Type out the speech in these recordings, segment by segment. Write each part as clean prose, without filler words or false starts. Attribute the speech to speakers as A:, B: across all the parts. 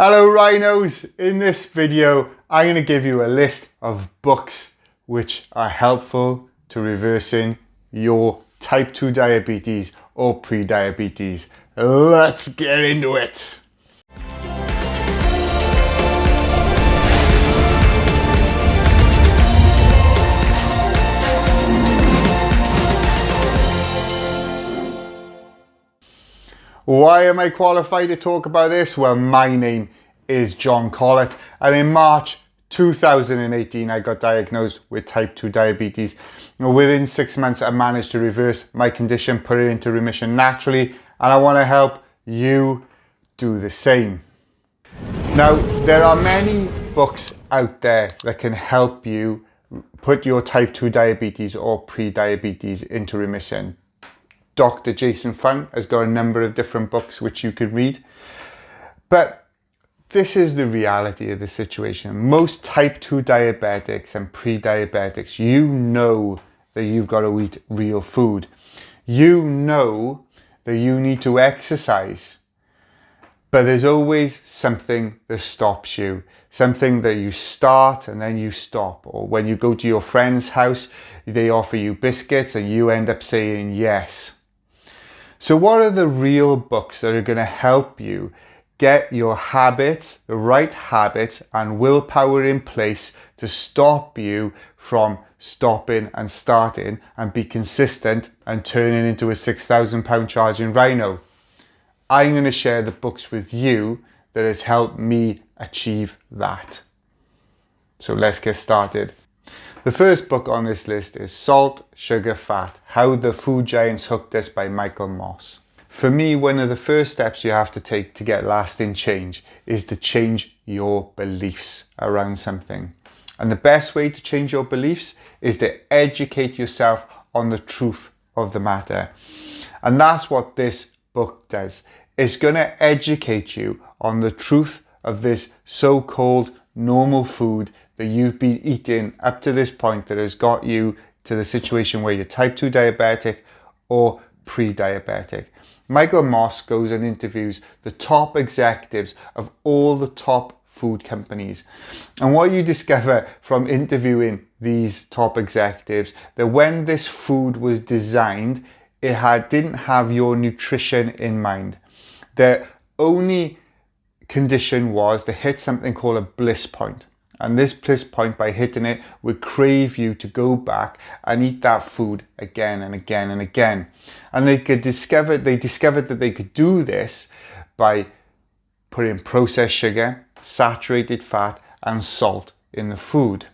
A: Hello Rhinos! In this video I'm going to give you a list of books which are helpful to reversing your type 2 diabetes or pre-diabetes. Let's get into it! Why am I qualified to talk about this? Well, my name is John Collett, and in March 2018 I got diagnosed with type 2 diabetes. Within 6 months I managed to reverse my condition, put it into remission naturally, and I want to help you do the same. Now, there are many books out there that can help you put your type 2 diabetes or pre-diabetes into remission. Dr. Jason Fung has got a number of different books which you could read. But this is the reality of the situation. Most type 2 diabetics and pre-diabetics, you know that you've got to eat real food. You know that you need to exercise. But there's always something that stops you. Something that you start and then you stop. Or when you go to your friend's house, they offer you biscuits and you end up saying yes. So what are the real books that are going to help you get your habits, the right habits and willpower in place to stop you from stopping and starting and be consistent and turning into a £6,000 charging Rhino? I'm going to share the books with you that has helped me achieve that. So let's get started. The first book on this list is Salt, Sugar, Fat, How the Food Giants Hooked Us by Michael Moss. For me, one of the first steps you have to take to get lasting change is to change your beliefs around something. And the best way to change your beliefs is to educate yourself on the truth of the matter. And that's what this book does. It's going to educate you on the truth of this so-called normal food that you've been eating up to this point that has got you to the situation where you're type 2 diabetic or pre-diabetic. Michael Moss goes and interviews the top executives of all the top food companies. And what you discover from interviewing these top executives, that when this food was designed, it didn't have your nutrition in mind. The only condition was to hit something called a bliss point. And this bliss point, by hitting it, would crave you to go back and eat that food again and again and again. And they discovered that they could do this by putting processed sugar, saturated fat and salt in the food.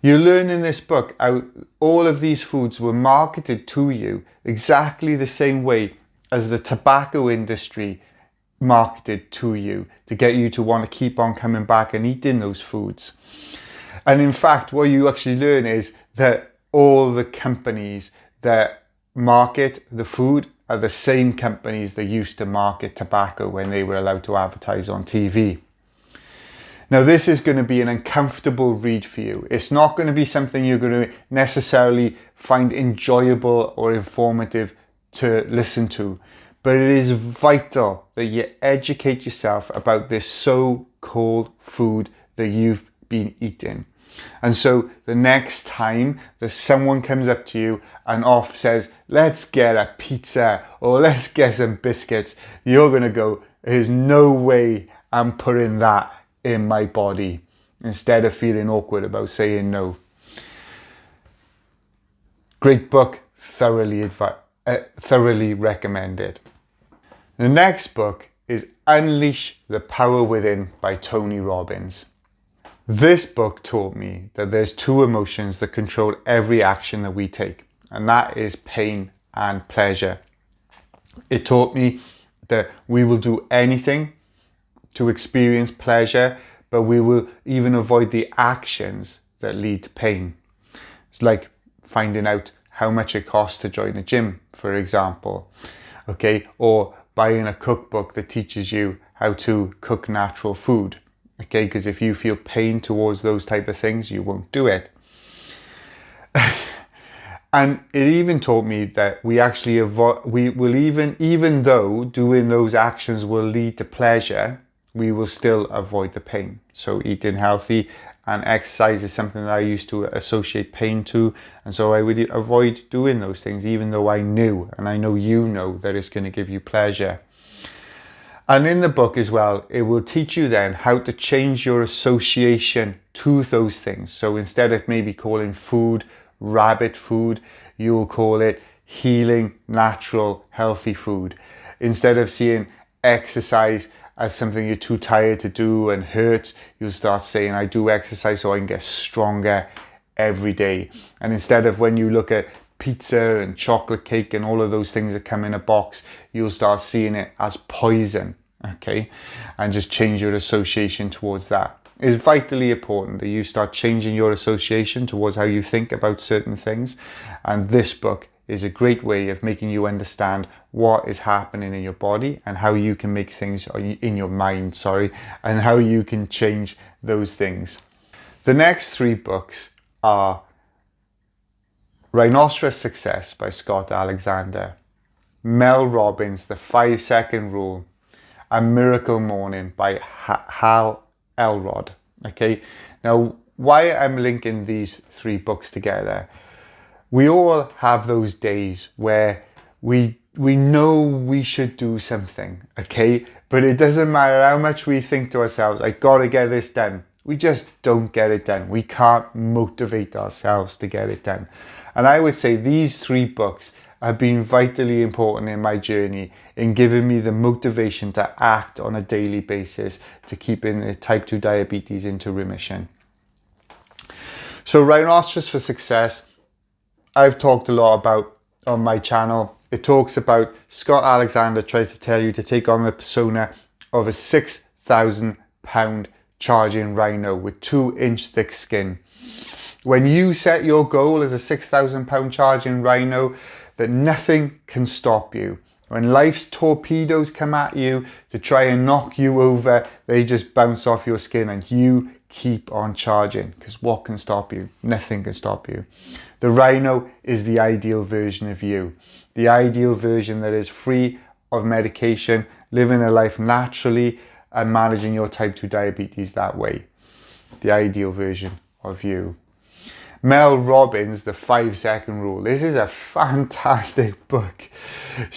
A: You learn in this book how all of these foods were marketed to you exactly the same way as the tobacco industry marketed to you to get you to want to keep on coming back and eating those foods. And in fact, what you actually learn is that all the companies that market the food are the same companies that used to market tobacco when they were allowed to advertise on TV. Now, this is going to be an uncomfortable read for you. It's not going to be something you're going to necessarily find enjoyable or informative to listen to. But it is vital that you educate yourself about this so-called food that you've been eating. And so the next time that someone comes up to you and says, let's get a pizza or let's get some biscuits, you're going to go, there's no way I'm putting that in my body, instead of feeling awkward about saying no. Great book, thoroughly recommended. The next book is Unleash the Power Within by Tony Robbins. This book taught me that there's two emotions that control every action that we take, and that is pain and pleasure. It taught me that we will do anything to experience pleasure, but we will even avoid the actions that lead to pain. It's like finding out how much it costs to join a gym, for example, okay, or buying a cookbook that teaches you how to cook natural food, okay, because if you feel pain towards those type of things, you won't do it. And it even taught me that we actually even though doing those actions will lead to pleasure, we will still avoid the pain. So eating healthy and exercise is something that I used to associate pain to, and so I would avoid doing those things, even though I knew, and I know you know, that it's going to give you pleasure. And in the book as well, it will teach you then how to change your association to those things. So instead of maybe calling food rabbit food, you'll call it healing, natural, healthy food. Instead of seeing exercise as something you're too tired to do and hurts, you'll start saying, I do exercise so I can get stronger every day. And instead of, when you look at pizza and chocolate cake and all of those things that come in a box, you'll start seeing it as poison, okay? And just change your association towards that. It's vitally important that you start changing your association towards how you think about certain things. And this book is a great way of making you understand what is happening in your body and how you can make things in your mind, and how you can change those things. The next 3 books are Rhinoceros Success by Scott Alexander, Mel Robbins' The 5-Second Rule, and Miracle Morning by Hal Elrod. Okay, now why I'm linking these 3 books together, we all have those days where we know we should do something, okay? But it doesn't matter how much we think to ourselves, I gotta get this done. We just don't get it done. We can't motivate ourselves to get it done. And I would say these 3 books have been vitally important in my journey in giving me the motivation to act on a daily basis to keeping the type 2 diabetes into remission. So Rhinoceros for Success, I've talked a lot about on my channel. It talks about Scott Alexander tries to tell you to take on the persona of a 6,000 pound charging rhino with 2-inch thick skin. When you set your goal as a 6,000 pound charging rhino, that nothing can stop you. When life's torpedoes come at you to try and knock you over, they just bounce off your skin and you keep on charging, because what can stop you? Nothing can stop you. The Rhino is the ideal version of you. The ideal version that is free of medication, living a life naturally and managing your type 2 diabetes that way. The ideal version of you. Mel Robbins, The 5-Second Rule. This is a fantastic book.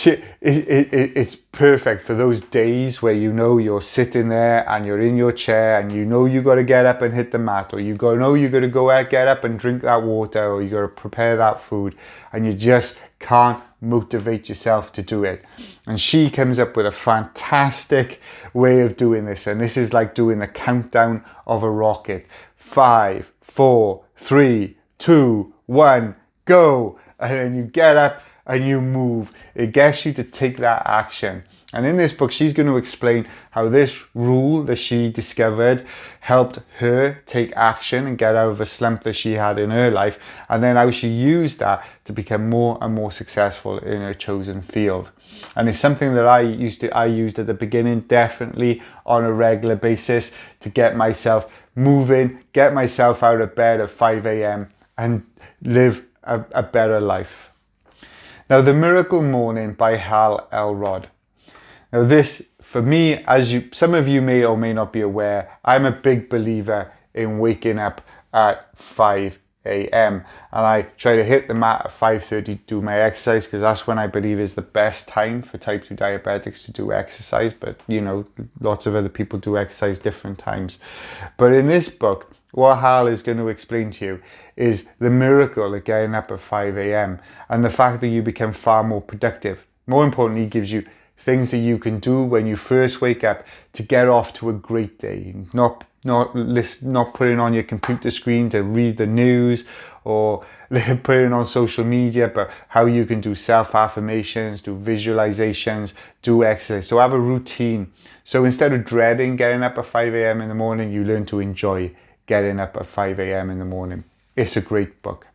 A: It's perfect for those days where you know you're sitting there and you're in your chair and you know you got to get up and hit the mat, or you know you got to go out, get up and drink that water, or you got to prepare that food, and you just can't motivate yourself to do it. And she comes up with a fantastic way of doing this, and this is like doing the countdown of a rocket. 5, 4, 3, 2, 1, go. And then you get up and you move. It gets you to take that action. And in this book, she's going to explain how this rule that she discovered helped her take action and get out of a slump that she had in her life, and then how she used that to become more and more successful in her chosen field. And it's something that I used at the beginning, definitely on a regular basis, to get myself moving, get myself out of bed at 5 a.m. and live a better life. Now, The Miracle Morning by Hal Elrod. Now this, for me, some of you may or may not be aware, I'm a big believer in waking up at 5 a.m. and I try to hit the mat at 5:30 to do my exercise, because that's when I believe is the best time for type 2 diabetics to do exercise. But you know, lots of other people do exercise different times. But in this book, what Hal is going to explain to you is the miracle of getting up at 5 a.m. and the fact that you become far more productive. More importantly, he gives you things that you can do when you first wake up to get off to a great day. Not putting on your computer screen to read the news or putting on social media, but how you can do self-affirmations, do visualizations, do exercise, to have a routine. So instead of dreading getting up at 5 a.m. in the morning, you learn to enjoy getting up at 5 a.m. in the morning. It's a great book.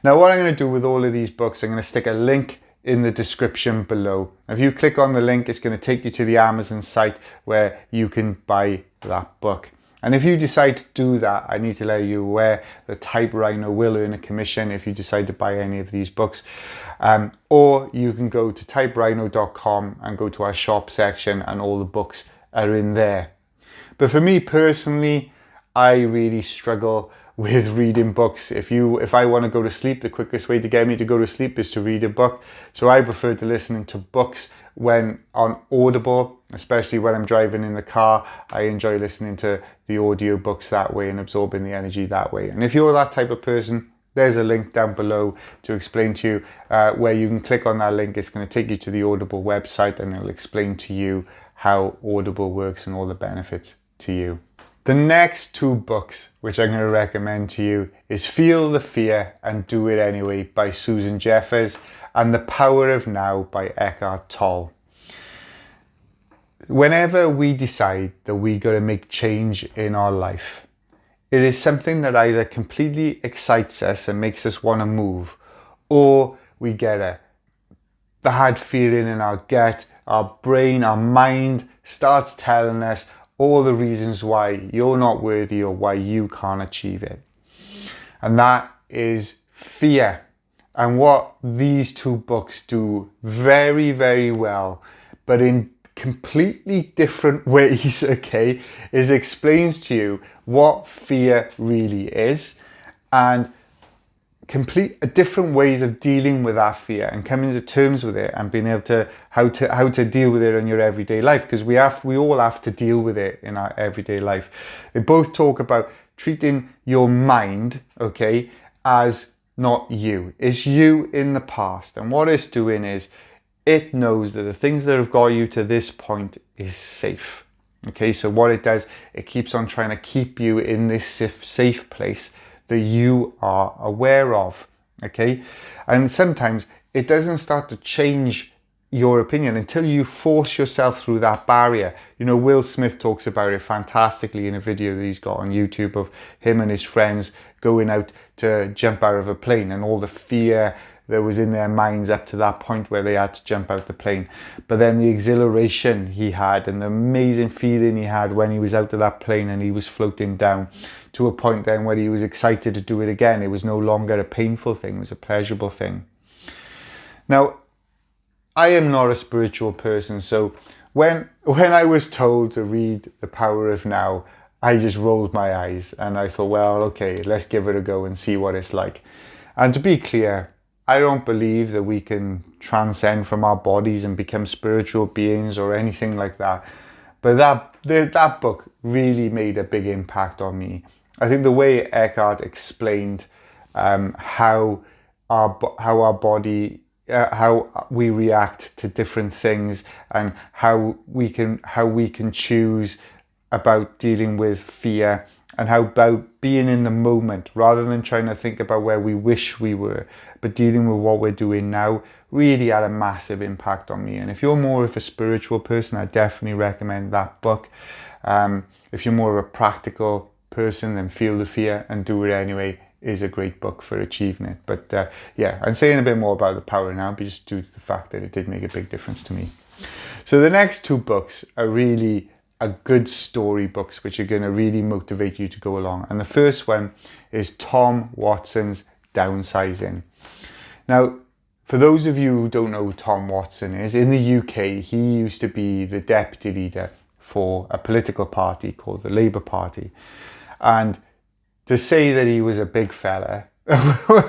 A: Now, what I'm going to do with all of these books, I'm going to stick a link in the description below. If you click on the link, it's going to take you to the Amazon site where you can buy that book. And if you decide to do that, I need to let you aware that Type Rhino will earn a commission if you decide to buy any of these books. Or you can go to typerhino.com and go to our shop section, and all the books are in there. But for me personally, I really struggle with reading books. If I want to go to sleep, the quickest way to get me to go to sleep is to read a book. So I prefer to listen to books when on Audible, especially when I'm driving in the car. I enjoy listening to the audio books that way and absorbing the energy that way. And if you're that type of person, there's a link down below to explain to you where you can click on that link. It's going to take you to the Audible website and it'll explain to you how Audible works and all the benefits to you. The next two books which I'm going to recommend to you is Feel the Fear and Do It Anyway by Susan Jeffers and The Power of Now by Eckhart Tolle. Whenever we decide that we got to make change in our life, it is something that either completely excites us and makes us want to move, or we get a bad feeling in our gut, our brain, our mind starts telling us all the reasons why you're not worthy or why you can't achieve it. And that is fear. And what these two books do very, very well, but in completely different ways, okay, is explains to you what fear really is and different ways of dealing with that fear and coming to terms with it and being able to how to deal with it in your everyday life, because we all have to deal with it in our everyday life. They both talk about treating your mind, okay, as not you. It's you in the past, and what it's doing is it knows that the things that have got you to this point is safe. Okay, so what it does, it keeps on trying to keep you in this safe place that you are aware of, okay? And sometimes it doesn't start to change your opinion until you force yourself through that barrier. You know, Will Smith talks about it fantastically in a video that he's got on YouTube of him and his friends going out to jump out of a plane and all the fear that was in their minds up to that point where they had to jump out the plane. But then the exhilaration he had and the amazing feeling he had when he was out of that plane and he was floating down to a point then where he was excited to do it again. It was no longer a painful thing, it was a pleasurable thing. Now, I am not a spiritual person, so when I was told to read The Power of Now, I just rolled my eyes and I thought, well, okay, let's give it a go and see what it's like. And to be clear, I don't believe that we can transcend from our bodies and become spiritual beings or anything like that. But that book really made a big impact on me. I think the way Eckhart explained how our body, how we react to different things, and how we can choose about dealing with fear, and how about being in the moment rather than trying to think about where we wish we were, but dealing with what we're doing now, really had a massive impact on me. And if you're more of a spiritual person, I definitely recommend that book. If you're more of a practical person, then Feel the Fear and Do It Anyway is a great book for achieving it. But yeah, I'm saying a bit more about The Power now, but just due to the fact that it did make a big difference to me. So the next two books are really a good story books which are going to really motivate you to go along. And the first one is Tom Watson's Downsizing. Now, for those of you who don't know who Tom Watson is, in the UK, he used to be the deputy leader for a political party called the Labour Party. And to say that he was a big fella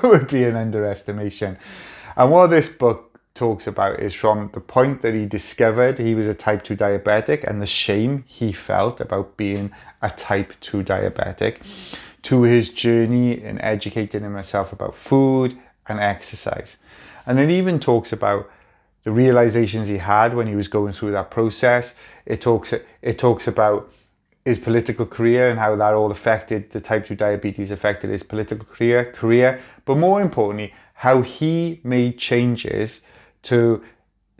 A: would be an underestimation. And what this book talks about is from the point that he discovered he was a type 2 diabetic and the shame he felt about being a type 2 diabetic, to his journey in educating himself about food and exercise. And it even talks about the realizations he had when he was going through that process. It talks about his political career and how that all affected, the type 2 diabetes affected his political career, but more importantly, how he made changes to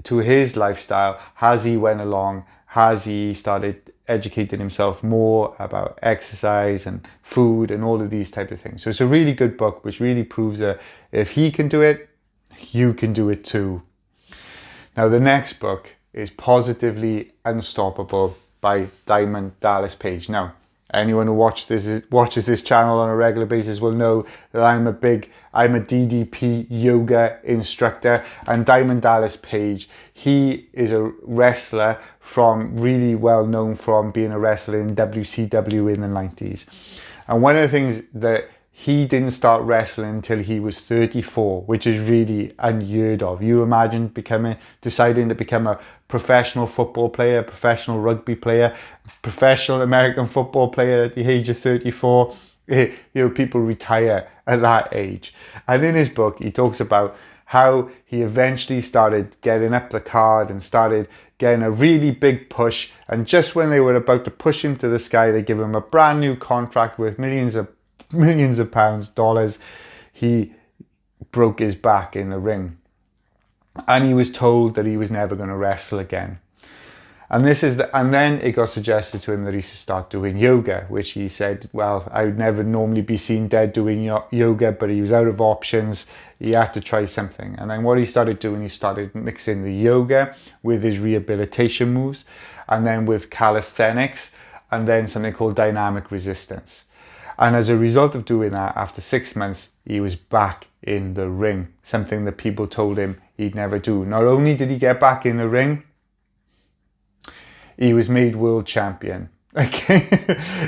A: his lifestyle as he went along, as he started educating himself more about exercise and food and all of these type of things. So it's a really good book which really proves that if he can do it, you can do it too. Now the next book is Positively Unstoppable by Diamond Dallas Page. Now, Anyone who watches this channel on a regular basis will know that I'm a DDP yoga instructor. And Diamond Dallas Page, he is a wrestler really well known from being a wrestler in WCW in the 90s. And one of the things that he didn't start wrestling until he was 34, which is really unheard of. You imagine deciding to become a professional football player, professional rugby player, professional American football player at the age of 34. People retire at that age. And in his book, he talks about how he eventually started getting up the card and started getting a really big push. And just when they were about to push him to the sky, they give him a brand new contract worth millions of pounds, dollars. He broke his back in the ring, and he was told that he was never going to wrestle again. And then it got suggested to him that he should start doing yoga, which he said, well, I would never normally be seen dead doing yoga, but he was out of options. He had to try something. And then what he started doing, he started mixing the yoga with his rehabilitation moves, and then with calisthenics, and then something called dynamic resistance. And as a result of doing that, after 6 months, he was back in the ring, something that people told him he'd never do. Not only did he get back in the ring, he was made world champion. Okay,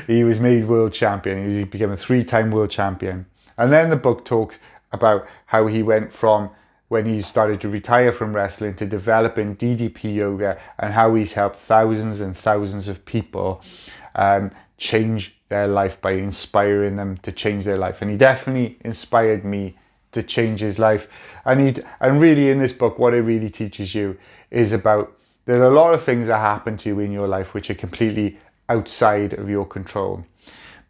A: he was made world champion. He became a 3-time world champion. And then the book talks about how he went from when he started to retire from wrestling to developing DDP yoga, and how he's helped thousands and thousands of people change their life by inspiring them to change their life. And he definitely inspired me to change his life. And really in this book, what it really teaches you is about there are a lot of things that happen to you in your life which are completely outside of your control.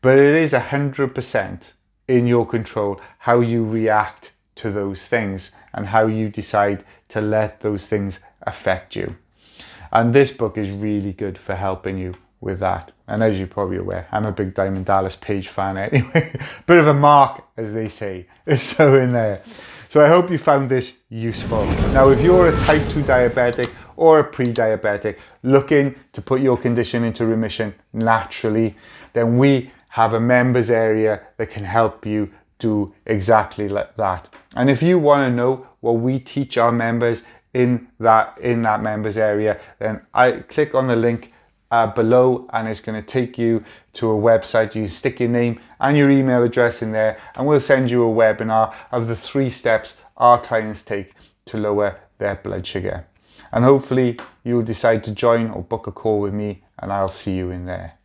A: But it is 100% in your control how you react to those things and how you decide to let those things affect you. And this book is really good for helping you with that. And as you're probably aware, I'm a big Diamond Dallas Page fan anyway. Bit of a mark, as they say, so in there. So I hope you found this useful. Now, if you're a type 2 diabetic or a pre-diabetic looking to put your condition into remission naturally, then we have a members area that can help you do exactly like that. And if you want to know what we teach our members in that members area, then I click on the link below, and it's going to take you to a website. You stick your name and your email address in there, and we'll send you a webinar of the 3 steps our clients take to lower their blood sugar. And hopefully you'll decide to join or book a call with me, and I'll see you in there.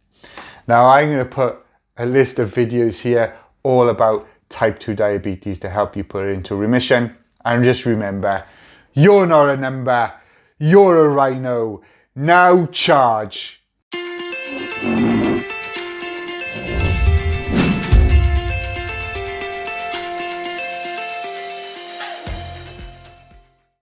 A: Now, I'm going to put a list of videos here all about type 2 diabetes to help you put it into remission. And just remember, you're not a number, you're a rhino. Now charge.